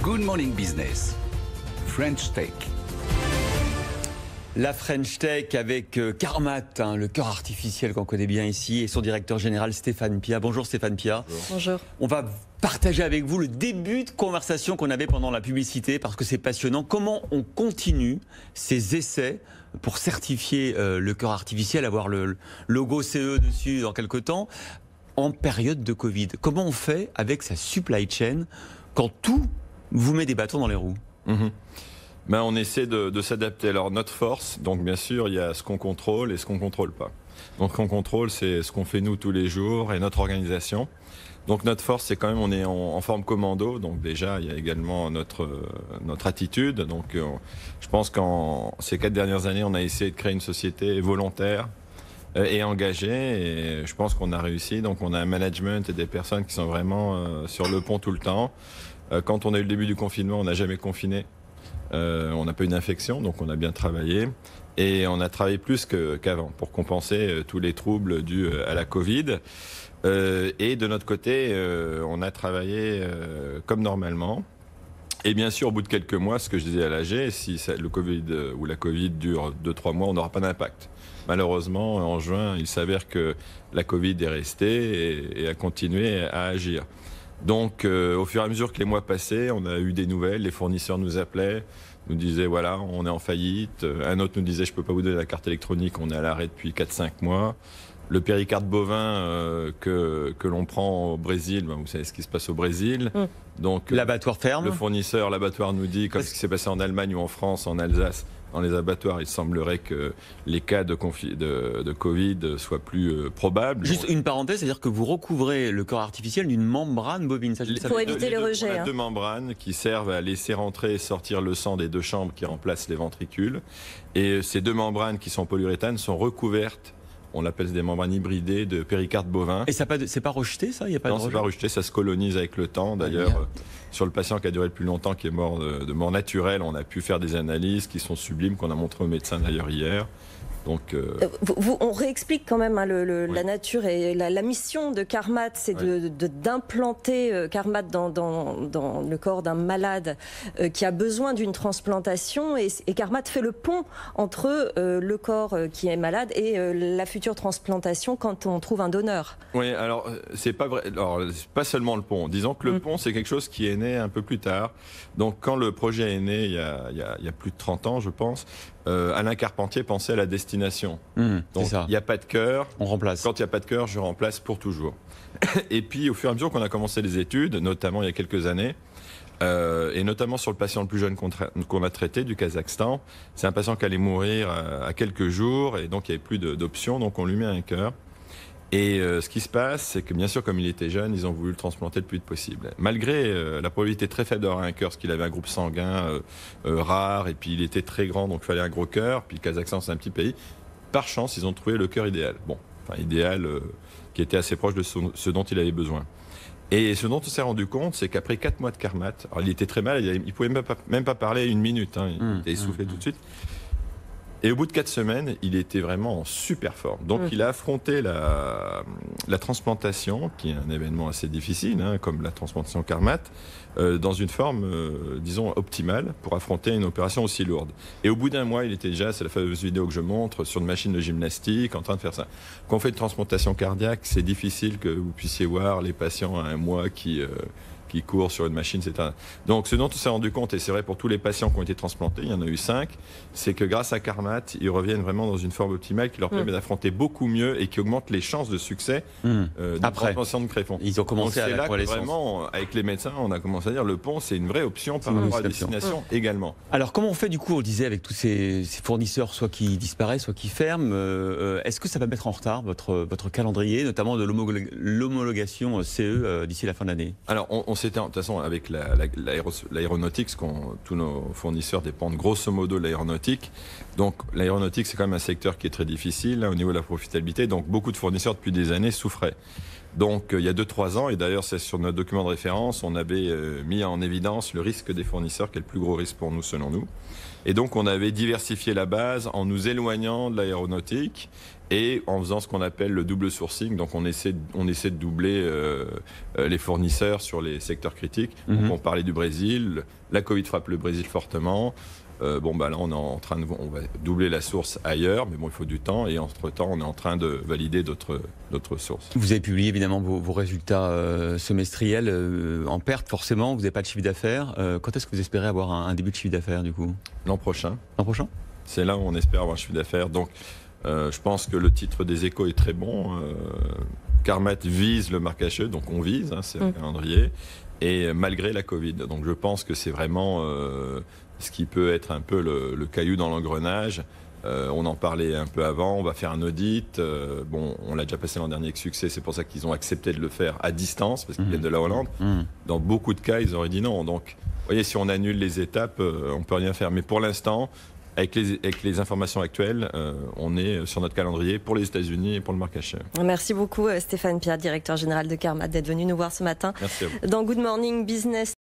Good Morning Business, French Tech. La French Tech avec Carmat, le cœur artificiel qu'on connaît bien ici, et son directeur général Stéphane Pia. Bonjour Stéphane Pia. Bonjour. On va partager avec vous le début de conversation qu'on avait pendant la publicité parce que c'est passionnant. Comment on continue ces essais pour certifier le cœur artificiel, avoir le logo CE dessus dans quelques temps, en période de Covid. Comment on fait avec sa supply chain quand tout vous met des bâtons dans les roues? Ben, on essaie de s'adapter. Alors notre force, donc bien sûr, il y a ce qu'on contrôle et ce qu'on ne contrôle pas. Donc ce qu'on contrôle, c'est ce qu'on fait nous tous les jours et notre organisation. Donc notre force, c'est quand même, on est en forme commando. Donc déjà, il y a également notre attitude. Donc je pense qu'en ces 4 dernières années, on a essayé de créer une société volontaire et engagée. Et je pense qu'on a réussi. Donc on a un management et des personnes qui sont vraiment sur le pont tout le temps. Quand on a eu le début du confinement, on n'a jamais confiné. On n'a pas eu d'infection, donc on a bien travaillé. Et on a travaillé plus qu'avant pour compenser tous les troubles dus à la Covid. Et de notre côté, on a travaillé comme normalement. Et bien sûr, au bout de quelques mois, ce que je disais à l'AG, si le Covid ou la Covid dure 2-3 mois, on n'aura pas d'impact. Malheureusement, en juin, il s'avère que la Covid est restée et a continué à agir. Donc, au fur et à mesure que les mois passaient, on a eu des nouvelles. Les fournisseurs nous appelaient, nous disaient voilà, on est en faillite. Un autre nous disait je peux pas vous donner la carte électronique, on est à l'arrêt depuis 4-5 mois. Le péricarde bovin que l'on prend au Brésil, ben, vous savez ce qui se passe au Brésil. Donc, l'abattoir ferme. Le fournisseur, l'abattoir nous dit, comme ce qui s'est passé en Allemagne ou en France, en Alsace, dans les abattoirs, il semblerait que les cas de Covid soient plus probables. Juste une parenthèse, c'est-à-dire que vous recouvrez le corps artificiel d'une membrane bovine. Pour éviter les rejets. On a 2 membranes qui servent à laisser rentrer et sortir le sang des 2 chambres qui remplacent les ventricules. Et ces 2 membranes qui sont en polyuréthane sont recouvertes. On l'appelle des membranes hybridées de péricarde bovin. Et c'est pas rejeté, ça? Non, c'est pas rejeté, ça se colonise avec le temps. D'ailleurs, sur le patient qui a duré le plus longtemps, qui est mort de mort naturelle, on a pu faire des analyses qui sont sublimes, qu'on a montrées aux médecins d'ailleurs hier. Donc, on réexplique quand même la nature et la mission de Carmat, c'est d'implanter Carmat dans le corps d'un malade qui a besoin d'une transplantation et Carmat fait le pont entre le corps qui est malade et la future transplantation quand on trouve un donneur. Oui, alors c'est pas vrai. Alors c'est pas seulement le pont. Disons que le pont c'est quelque chose qui est né un peu plus tard. Donc quand le projet est né il y a plus de 30 ans, je pense. Alain Carpentier pensait à la destination. Donc il n'y a pas de cœur. On remplace. Quand il n'y a pas de cœur, je remplace pour toujours. Et puis au fur et à mesure qu'on a commencé les études, notamment il y a quelques années, et notamment sur le patient le plus jeune qu'on a traité du Kazakhstan, c'est un patient qui allait mourir à quelques jours et donc il n'y avait plus d'options, donc on lui met un cœur. Et ce qui se passe, c'est que bien sûr, comme il était jeune, ils ont voulu le transplanter le plus vite possible. Malgré la probabilité très faible d'avoir un cœur, parce qu'il avait un groupe sanguin rare, et puis il était très grand, donc il fallait un gros cœur, puis le Kazakhstan c'est un petit pays, par chance, ils ont trouvé le cœur idéal. Bon, enfin idéal, qui était assez proche de ce dont il avait besoin. Et ce dont on s'est rendu compte, c'est qu'après 4 mois de Carmat, alors il était très mal, il pouvait même pas parler 1 minute, hein, il était essoufflé tout de suite. Et au bout de 4 semaines, il était vraiment en super forme. Donc il a affronté la transplantation, qui est un événement assez difficile, hein, comme la transplantation Carmat, dans une forme, disons, optimale pour affronter une opération aussi lourde. Et au bout d'1 mois, il était déjà, c'est la fameuse vidéo que je montre, sur une machine de gymnastique, en train de faire ça. Quand on fait une transplantation cardiaque, c'est difficile que vous puissiez voir les patients à 1 mois qui courent sur une machine. Donc ce dont on s'est rendu compte, et c'est vrai pour tous les patients qui ont été transplantés, il y en a eu 5, c'est que grâce à Carmat, ils reviennent vraiment dans une forme optimale qui leur permet d'affronter beaucoup mieux et qui augmente les chances de succès de transplantation de greffon. Ils ont commencé à la convalescence. Vraiment, avec les médecins, on a commencé à dire le pont, c'est une vraie option par rapport à la destination également. Alors comment on fait du coup, on le disait, avec tous ces fournisseurs, soit qui disparaissent, soit qui ferment, est-ce que ça va mettre en retard votre calendrier, notamment de l'homologation CE d'ici la fin de l'année? Alors on s'était, de toute façon, avec l'aéronautique, tous nos fournisseurs dépendent grosso modo de l'aéronautique. Donc l'aéronautique, c'est quand même un secteur qui est très difficile, hein, au niveau de la profitabilité. Donc beaucoup de fournisseurs depuis des années souffraient. Donc il y a 2-3 ans, et d'ailleurs c'est sur notre document de référence, on avait mis en évidence le risque des fournisseurs, qui est le plus gros risque pour nous selon nous. Et donc on avait diversifié la base en nous éloignant de l'aéronautique et en faisant ce qu'on appelle le double sourcing. Donc on essaie de doubler les fournisseurs sur les secteurs critiques. Donc on parlait du Brésil, la Covid frappe le Brésil fortement. Là on est en train on va doubler la source ailleurs, mais bon il faut du temps et entre-temps on est en train de valider d'autres sources. Vous avez publié évidemment vos résultats semestriels en perte forcément, vous n'avez pas de chiffre d'affaires. Quand est-ce que vous espérez avoir un début de chiffre d'affaires du coup? L'an prochain. L'an prochain? C'est là où on espère avoir un chiffre d'affaires. Donc je pense que le titre des Échos est très bon. Carmat vise le marque-HE, donc on vise, c'est un calendrier, et malgré la Covid. Donc je pense que c'est vraiment ce qui peut être un peu le caillou dans l'engrenage. On en parlait un peu avant, on va faire un audit. On l'a déjà passé l'an dernier avec succès, c'est pour ça qu'ils ont accepté de le faire à distance, parce qu'ils viennent de la Hollande. Dans beaucoup de cas, ils auraient dit non. Donc, vous voyez, si on annule les étapes, on ne peut rien faire. Mais pour l'instant, avec les informations actuelles, on est sur notre calendrier pour les États-Unis et pour le marque-HE. Merci beaucoup Stéphane Piat, directeur général de Carmat, d'être venu nous voir ce matin. Merci à vous. Dans Good Morning Business.